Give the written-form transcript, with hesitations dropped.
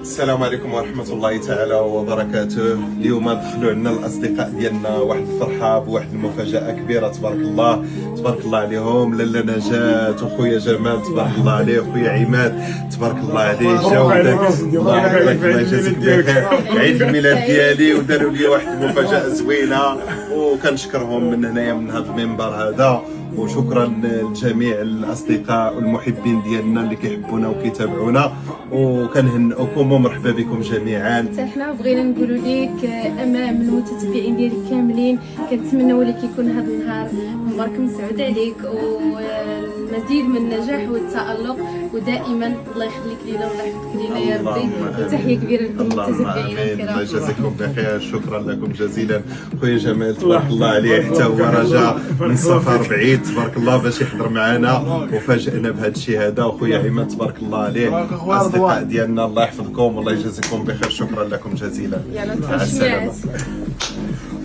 السلام عليكم ورحمة الله تعالى وبركاته. اليوم دخلوا عندنا الأصدقاء ديالنا واحد الفرحة بواحد المفاجأة كبيرة، تبارك الله تبارك الله عليهم. لاله نجاة وخويا جمال تبارك الله عليه، وخويا عماد تبارك الله عليه، جاو الله يجازيك بخير. عيد الميلاد ديالي وداروا لي واحد المفاجأة زوينة، وكنشكرهم من هنايا من هذا المنبر هذا، وشكرا لجميع الاصدقاء والمحبين ديالنا اللي كيحبونا وكيتابعونا، وكنهنئكم ومرحبا بكم جميعا. حنا بغينا نقولوا لك امام المتتبعين ديالك كاملين، كنتمنوا لك يكون هذا النهار مبارك مسعود عليك، والمزيد من النجاح والتألق، ودائما الله يخليك لينا والله يحفظك لينا يا ربي. وتحيه كبيره لكم المتتبعين الكرام. الله يجازيكم بخير، شكرا لكم جزيلا. خويا جمال تبارك الله عليه، حتى هو رجع من سفر بعيد تبارك الله باش يحضر معنا، وفاجئنا بهذا الشيء هذا. وخويا عماد تبارك الله عليه، اصدقاء ديالنا الله يحفظكم والله يجازيكم بخير، شكرا لكم جزيلا. يلا مع السلامه. نتفاهم.